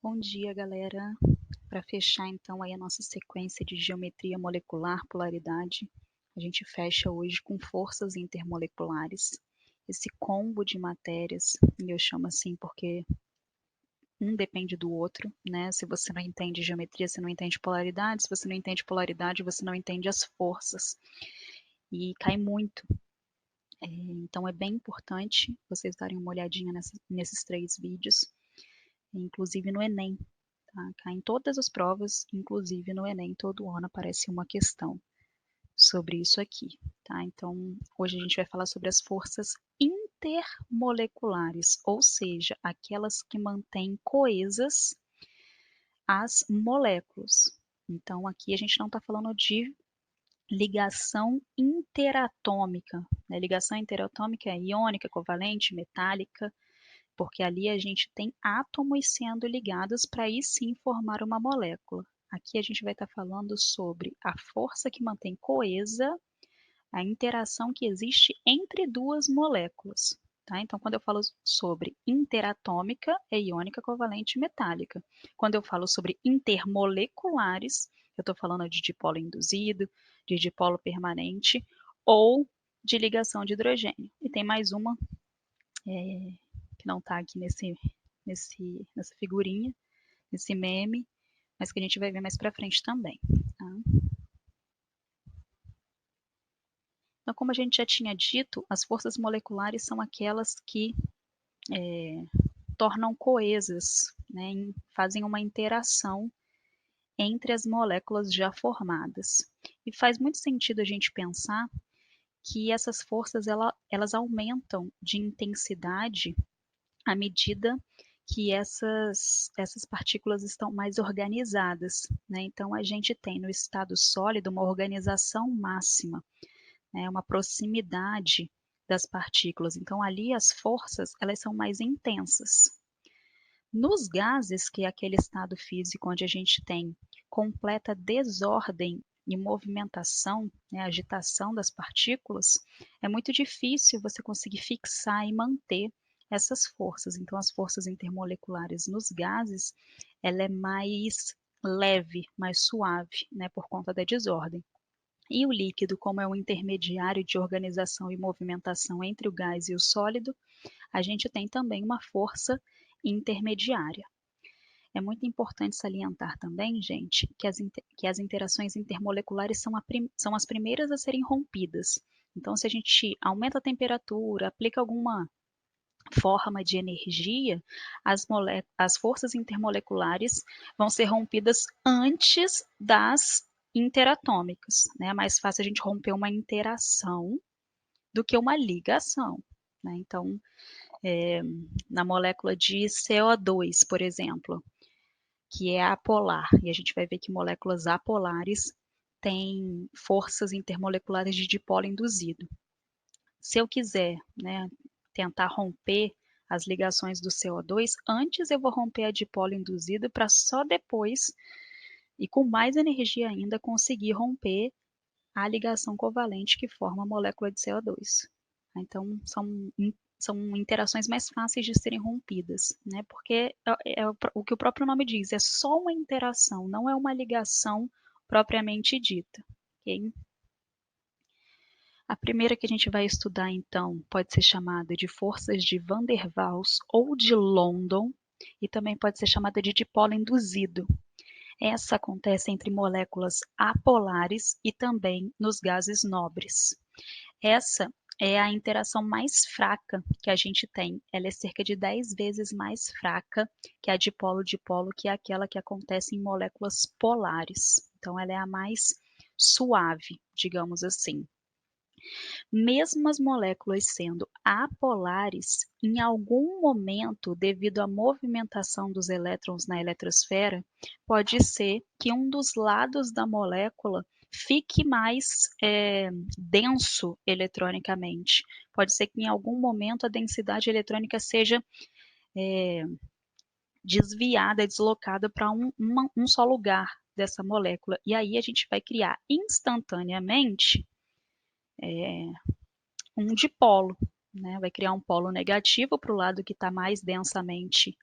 Bom dia, galera. Para fechar então aí a nossa sequência de geometria molecular, polaridade, a gente fecha hoje com forças intermoleculares. Esse combo de matérias, e eu chamo assim porque um depende do outro, né? Se você não entende geometria, você não entende polaridade. Se você não entende polaridade, você não entende as forças. E cai muito. Então é bem importante vocês darem uma olhadinha nesses 3 vídeos, inclusive no Enem. Tá? Cai em todas as provas, inclusive no Enem, todo ano aparece uma questão sobre isso aqui. Tá? Então, hoje a gente vai falar sobre as forças intermoleculares, ou seja, aquelas que mantêm coesas as moléculas. Então, aqui a gente não está falando de ligação interatômica. Né? Ligação interatômica é iônica, covalente, metálica, porque ali a gente tem átomos sendo ligados para aí sim formar uma molécula. Aqui a gente vai estar falando sobre a força que mantém coesa a interação que existe entre duas moléculas. Tá? Então, quando eu falo sobre interatômica, é iônica, covalente e metálica. Quando eu falo sobre intermoleculares, eu estou falando de dipolo induzido, de dipolo permanente ou de ligação de hidrogênio. E tem mais uma que não está aqui nessa figurinha, nesse meme, mas que a gente vai ver mais para frente também. Tá? Então, como a gente já tinha dito, as forças moleculares são aquelas que tornam coesas, né, fazem uma interação entre as moléculas já formadas. E faz muito sentido a gente pensar que essas forças elas aumentam de intensidade à medida que essas partículas estão mais organizadas. Né? Então, a gente tem no estado sólido uma organização máxima, né? Uma proximidade das partículas. Então, ali as forças elas são mais intensas. Nos gases, que é aquele estado físico onde a gente tem completa desordem e movimentação, né, agitação das partículas, é muito difícil você conseguir fixar e manter essas forças. Então, as forças intermoleculares nos gases, ela é mais leve, mais suave, né, por conta da desordem. E o líquido, como é um intermediário de organização e movimentação entre o gás e o sólido, a gente tem também uma força intermediária. É muito importante salientar também, gente, que as interações intermoleculares são as primeiras a serem rompidas. Então, se a gente aumenta a temperatura, aplica alguma forma de energia, as forças intermoleculares vão ser rompidas antes das interatômicas. Né? É mais fácil a gente romper uma interação do que uma ligação. Né? Então, na molécula de CO2, por exemplo, que é apolar, e a gente vai ver que moléculas apolares têm forças intermoleculares de dipolo induzido. Se eu quiser, né, tentar romper as ligações do CO2, antes eu vou romper a dipolo induzido para só depois, e com mais energia ainda, conseguir romper a ligação covalente que forma a molécula de CO2. Então, são interações mais fáceis de serem rompidas, né? Porque é o que o próprio nome diz, é só uma interação, não é uma ligação propriamente dita. Okay? A primeira que a gente vai estudar, então, pode ser chamada de forças de Van der Waals ou de London, e também pode ser chamada de dipolo induzido. Essa acontece entre moléculas apolares e também nos gases nobres. Essa é a interação mais fraca que a gente tem. Ela é cerca de 10 vezes mais fraca que a dipolo-dipolo, que é aquela que acontece em moléculas polares. Então, ela é a mais suave, digamos assim. Mesmo as moléculas sendo apolares, em algum momento, devido à movimentação dos elétrons na eletrosfera, pode ser que um dos lados da molécula fique mais denso eletronicamente. Pode ser que em algum momento a densidade eletrônica seja desviada, deslocada para um só lugar dessa molécula. E aí a gente vai criar instantaneamente um dipolo, né? Vai criar um polo negativo para o lado que está mais densamente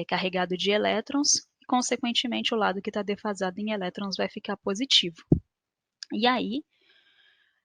carregado de elétrons, e consequentemente o lado que está defasado em elétrons vai ficar positivo. E aí,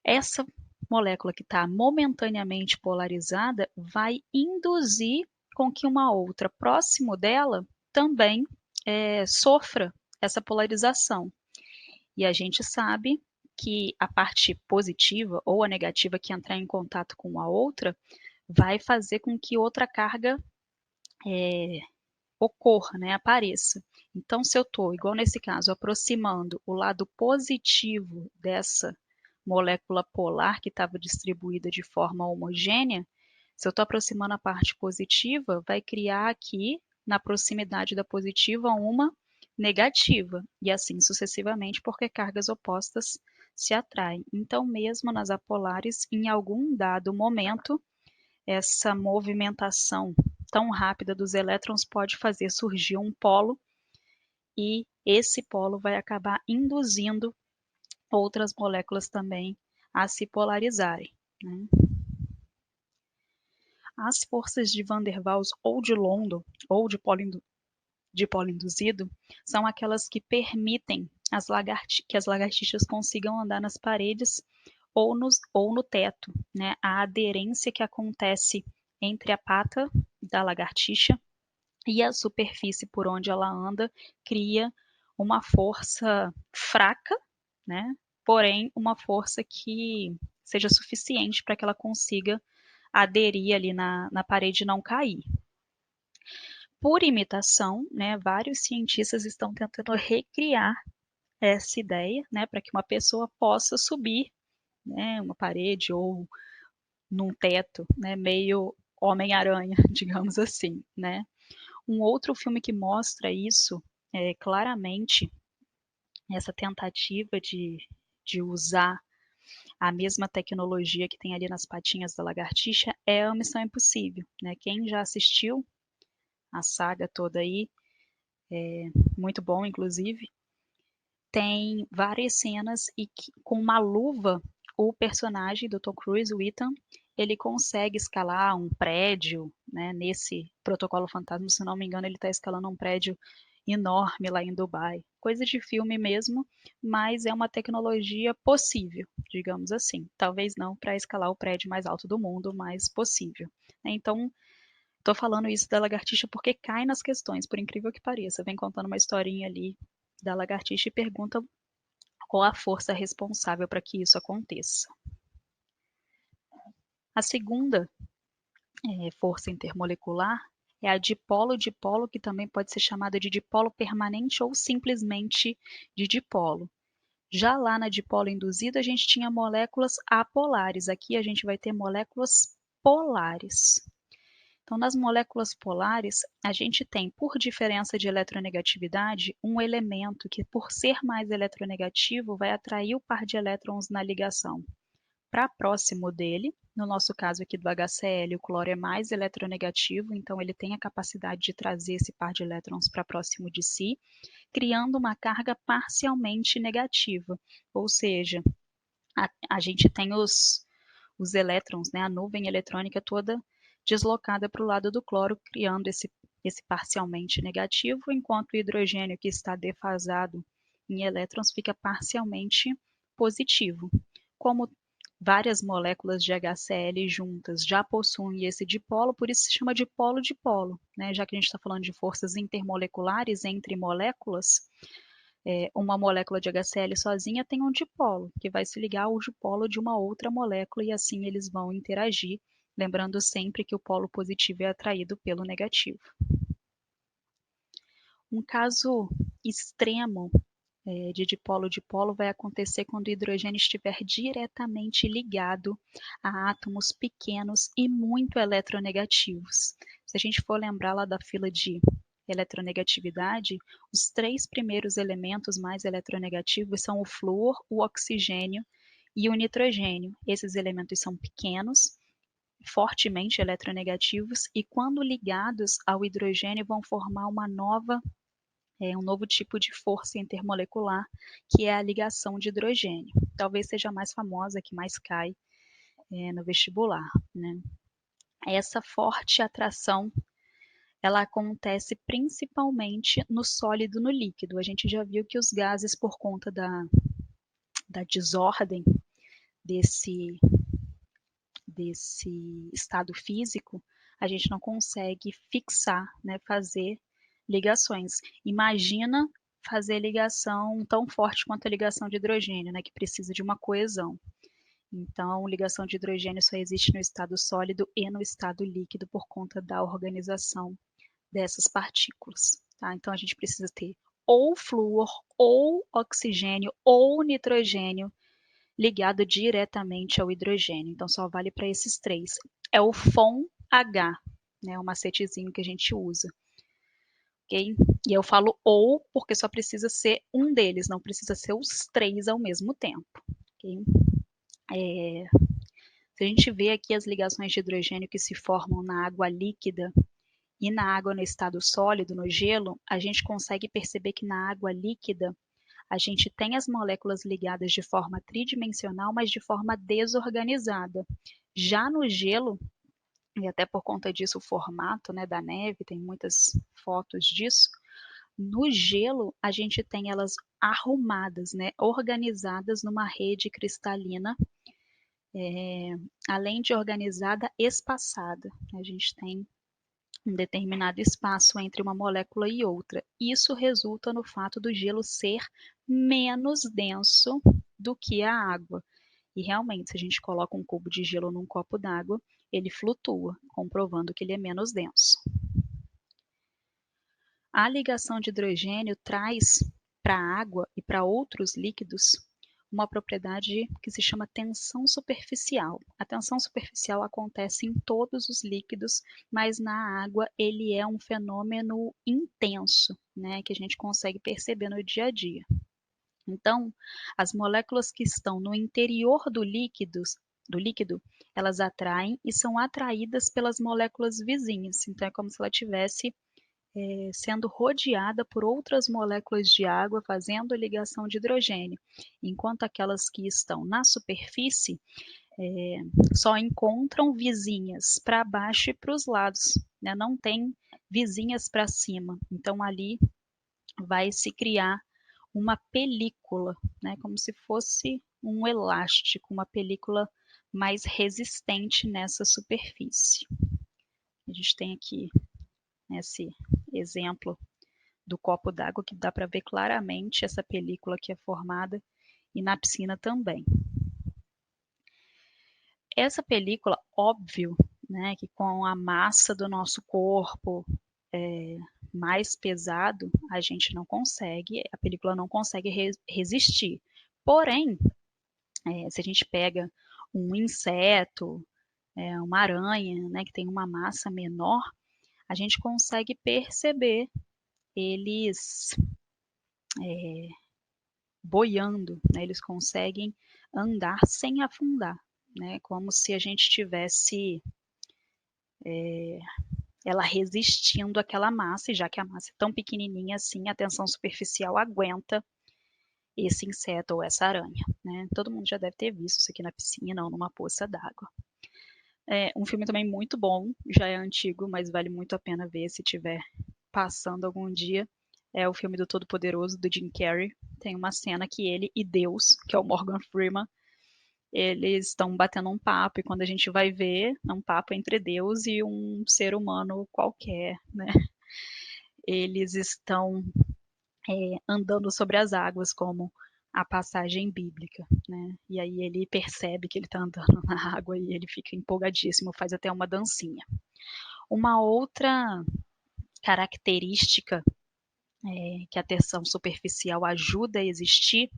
essa molécula que está momentaneamente polarizada vai induzir com que uma outra próximo dela também sofra essa polarização. E a gente sabe que a parte positiva ou a negativa que entrar em contato com a outra vai fazer com que outra carga ocorra, né, apareça. Então, se eu estou, igual nesse caso, aproximando o lado positivo dessa molécula polar que estava distribuída de forma homogênea, se eu estou aproximando a parte positiva, vai criar aqui, na proximidade da positiva, uma negativa, e assim sucessivamente, porque cargas opostas se atraem. Então, mesmo nas apolares, em algum dado momento, essa movimentação tão rápida dos elétrons pode fazer surgir um polo, e esse polo vai acabar induzindo outras moléculas também a se polarizarem, né? As forças de Van der Waals ou de London, ou de polo induzido, são aquelas que permitem que as lagartixas consigam andar nas paredes ou no teto, né? A aderência que acontece entre a pata da lagartixa e a superfície por onde ela anda cria uma força fraca, né? Porém, uma força que seja suficiente para que ela consiga aderir ali na parede e não cair. Por imitação, né, vários cientistas estão tentando recriar essa ideia, né, para que uma pessoa possa subir, né, uma parede ou num teto, né, meio Homem-Aranha, digamos assim, né. Um outro filme que mostra isso claramente, essa tentativa de usar a mesma tecnologia que tem ali nas patinhas da lagartixa, é a Missão Impossível, né. Quem já assistiu a saga toda aí, muito bom inclusive, tem várias cenas e que, com uma luva, o personagem do Tom Cruise, o Ethan, ele consegue escalar um prédio, né? Nesse Protocolo Fantasma, se não me engano, ele está escalando um prédio enorme lá em Dubai. Coisa de filme mesmo, mas é uma tecnologia possível, digamos assim. Talvez não para escalar o prédio mais alto do mundo, mas possível. Então, estou falando isso da lagartixa porque cai nas questões, por incrível que pareça. Vem contando uma historinha ali da lagartixa e pergunta qual a força responsável para que isso aconteça. A segunda força intermolecular é a dipolo-dipolo, que também pode ser chamada de dipolo permanente ou simplesmente de dipolo. Já lá na dipolo induzida, a gente tinha moléculas apolares. Aqui a gente vai ter moléculas polares. Então, nas moléculas polares, a gente tem, por diferença de eletronegatividade, um elemento que, por ser mais eletronegativo, vai atrair o par de elétrons na ligação para próximo dele. No nosso caso aqui do HCl, o cloro é mais eletronegativo, então ele tem a capacidade de trazer esse par de elétrons para próximo de si, criando uma carga parcialmente negativa, ou seja, a gente tem os elétrons, né, a nuvem eletrônica toda deslocada para o lado do cloro, criando esse parcialmente negativo, enquanto o hidrogênio que está defasado em elétrons fica parcialmente positivo. Como várias moléculas de HCl juntas já possuem esse dipolo, por isso se chama dipolo-dipolo, né? Já que a gente está falando de forças intermoleculares entre moléculas, uma molécula de HCl sozinha tem um dipolo, que vai se ligar ao dipolo de uma outra molécula e assim eles vão interagir, lembrando sempre que o polo positivo é atraído pelo negativo. Um caso extremo de dipolo-dipolo vai acontecer quando o hidrogênio estiver diretamente ligado a átomos pequenos e muito eletronegativos. Se a gente for lembrar lá da fila de eletronegatividade, os 3 primeiros elementos mais eletronegativos são o flúor, o oxigênio e o nitrogênio. Esses elementos são pequenos, fortemente eletronegativos e, quando ligados ao hidrogênio, vão formar um novo tipo de força intermolecular, que é a ligação de hidrogênio. Talvez seja a mais famosa, que mais cai no vestibular, né? Essa forte atração, ela acontece principalmente no sólido, no líquido. A gente já viu que os gases, por conta da desordem desse estado físico, a gente não consegue fixar, né, fazer ligações. Imagina fazer ligação tão forte quanto a ligação de hidrogênio, né, que precisa de uma coesão. Então, ligação de hidrogênio só existe no estado sólido e no estado líquido por conta da organização dessas partículas, tá? Então, a gente precisa ter ou flúor, ou oxigênio, ou nitrogênio ligado diretamente ao hidrogênio. Então, só vale para esses três. É o FON-H, né, o macetezinho que a gente usa. Okay? E eu falo ou porque só precisa ser um deles, não precisa ser os três ao mesmo tempo. Okay? Se a gente vê aqui as ligações de hidrogênio que se formam na água líquida e na água no estado sólido, no gelo, a gente consegue perceber que na água líquida a gente tem as moléculas ligadas de forma tridimensional, mas de forma desorganizada. Já no gelo, e até por conta disso o formato, né, da neve, tem muitas fotos disso, no gelo a gente tem elas arrumadas, né, organizadas numa rede cristalina, além de organizada, espaçada. A gente tem um determinado espaço entre uma molécula e outra. Isso resulta no fato do gelo ser menos denso do que a água. E realmente, se a gente coloca um cubo de gelo num copo d'água, ele flutua, comprovando que ele é menos denso. A ligação de hidrogênio traz para a água e para outros líquidos uma propriedade que se chama tensão superficial. A tensão superficial acontece em todos os líquidos, mas na água ele é um fenômeno intenso, né, que a gente consegue perceber no dia a dia. Então, as moléculas que estão no interior do líquido, elas atraem e são atraídas pelas moléculas vizinhas. Então, é como se ela tivesse sendo rodeada por outras moléculas de água fazendo a ligação de hidrogênio, enquanto aquelas que estão na superfície só encontram vizinhas para baixo e para os lados, né? Não tem vizinhas para cima. Então ali vai se criar uma película, né? Como se fosse um elástico, uma película mais resistente nessa superfície. A gente tem aqui esse exemplo do copo d'água que dá para ver claramente essa película que é formada e na piscina também. Essa película, óbvio, né, que com a massa do nosso corpo mais pesado, a gente não consegue, a película não consegue resistir. Porém, se a gente pega um inseto, uma aranha, né, que tem uma massa menor, a gente consegue perceber eles boiando, né? Eles conseguem andar sem afundar, né? Como se a gente tivesse ela resistindo àquela massa, e já que a massa é tão pequenininha assim, a tensão superficial aguenta esse inseto ou essa aranha, né? Todo mundo já deve ter visto isso aqui na piscina ou numa poça d'água. É um filme também muito bom, já é antigo, mas vale muito a pena ver se tiver passando algum dia. É o filme do Todo-Poderoso, do Jim Carrey. Tem uma cena que ele e Deus, que é o Morgan Freeman, eles estão batendo um papo, e quando a gente vai ver, é um papo entre Deus e um ser humano qualquer, né? Eles estão andando sobre as águas, como a passagem bíblica, né? E aí ele percebe que ele está andando na água e ele fica empolgadíssimo, faz até uma dancinha. Uma outra característica que a tensão superficial ajuda a existir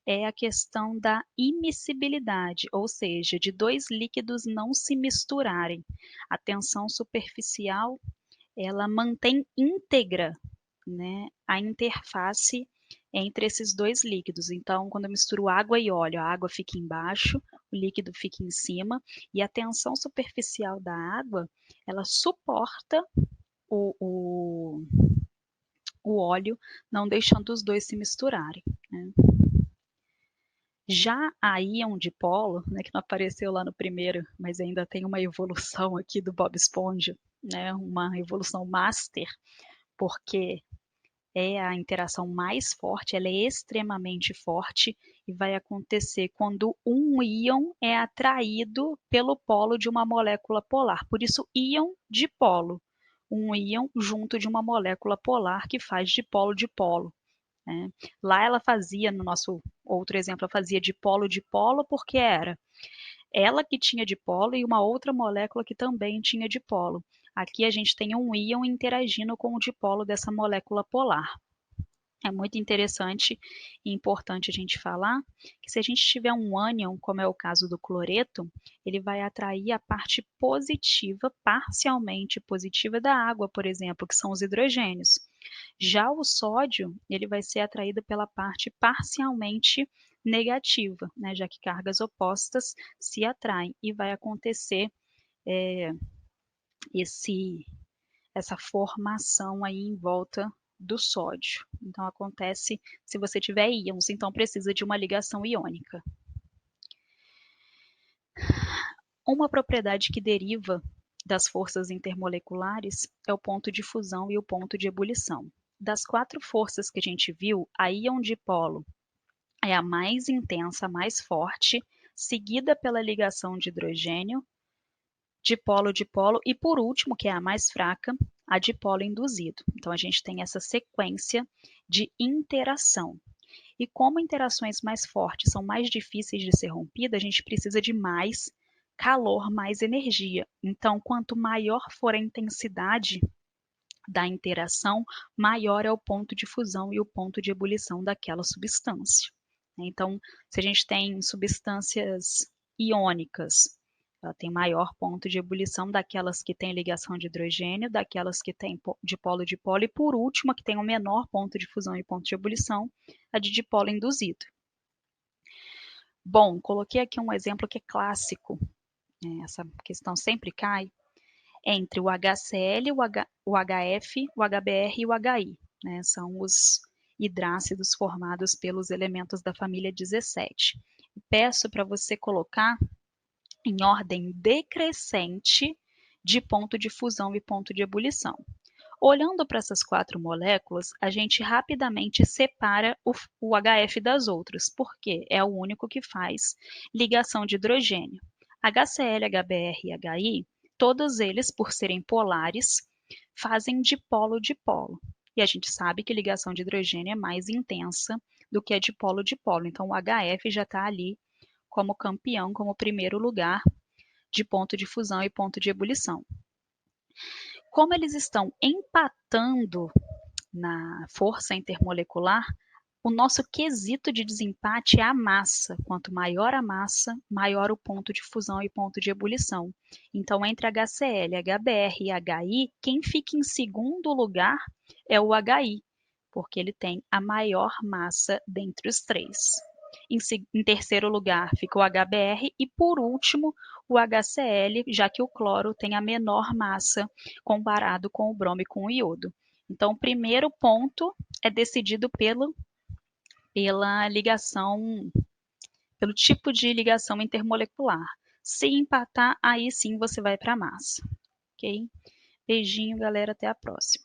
é a questão da immiscibilidade, ou seja, de dois líquidos não se misturarem. A tensão superficial, ela mantém íntegra, né, a interface entre esses dois líquidos. Então, quando eu misturo água e óleo, a água fica embaixo, o líquido fica em cima, e a tensão superficial da água, ela suporta o, o óleo, não deixando os dois se misturarem, né? Já a íon dipolo, né, que não apareceu lá no primeiro, mas ainda tem uma evolução aqui do Bob Esponja, né, uma evolução master, porque é a interação mais forte, ela é extremamente forte e vai acontecer quando um íon é atraído pelo polo de uma molécula polar. Por isso, íon dipolo. Um íon junto de uma molécula polar que faz dipolo, né? Lá ela fazia, no nosso outro exemplo, ela fazia dipolo porque era ela que tinha dipolo e uma outra molécula que também tinha dipolo. Aqui a gente tem um íon interagindo com o dipolo dessa molécula polar. É muito interessante e importante a gente falar que se a gente tiver um ânion, como é o caso do cloreto, ele vai atrair a parte positiva, parcialmente positiva da água, por exemplo, que são os hidrogênios. Já o sódio, ele vai ser atraído pela parte parcialmente negativa, né, já que cargas opostas se atraem e vai acontecer esse essa formação aí em volta do sódio. Então acontece se você tiver íons, então precisa de uma ligação iônica. Uma propriedade que deriva das forças intermoleculares é o ponto de fusão e o ponto de ebulição. Das 4 forças que a gente viu, a íon dipolo é a mais intensa, a mais forte, seguida pela ligação de hidrogênio, dipolo-dipolo e, por último, que é a mais fraca, a dipolo induzido. Então, a gente tem essa sequência de interação. E como interações mais fortes são mais difíceis de ser rompidas, a gente precisa de mais calor, mais energia. Então, quanto maior for a intensidade da interação, maior é o ponto de fusão e o ponto de ebulição daquela substância. Então, se a gente tem substâncias iônicas, ela tem maior ponto de ebulição daquelas que têm ligação de hidrogênio, daquelas que têm dipolo-dipolo, e por último, a que tem o menor ponto de fusão e ponto de ebulição, a de dipolo induzido. Bom, coloquei aqui um exemplo que é clássico, né? Essa questão sempre cai, entre o HCl, o HF, o HBr e o HI, né? São os hidrácidos formados pelos elementos da família 17. Peço para você colocar em ordem decrescente de ponto de fusão e ponto de ebulição. Olhando para essas 4 moléculas, a gente rapidamente separa o HF das outras, porque é o único que faz ligação de hidrogênio. HCl, HBr e HI, todos eles, por serem polares, fazem dipolo-dipolo. E a gente sabe que ligação de hidrogênio é mais intensa do que a dipolo-dipolo. Então, o HF já está ali como campeão, como primeiro lugar de ponto de fusão e ponto de ebulição. Como eles estão empatando na força intermolecular, o nosso quesito de desempate é a massa. Quanto maior a massa, maior o ponto de fusão e ponto de ebulição. Então, entre HCl, HBr e HI, quem fica em segundo lugar é o HI, porque ele tem a maior massa dentre os 3. Em terceiro lugar fica o HBr e, por último, o HCl, já que o cloro tem a menor massa comparado com o bromo e com o iodo. Então, o primeiro ponto é decidido pela ligação, pelo tipo de ligação intermolecular. Se empatar, aí sim você vai para a massa. Ok? Beijinho, galera. Até a próxima.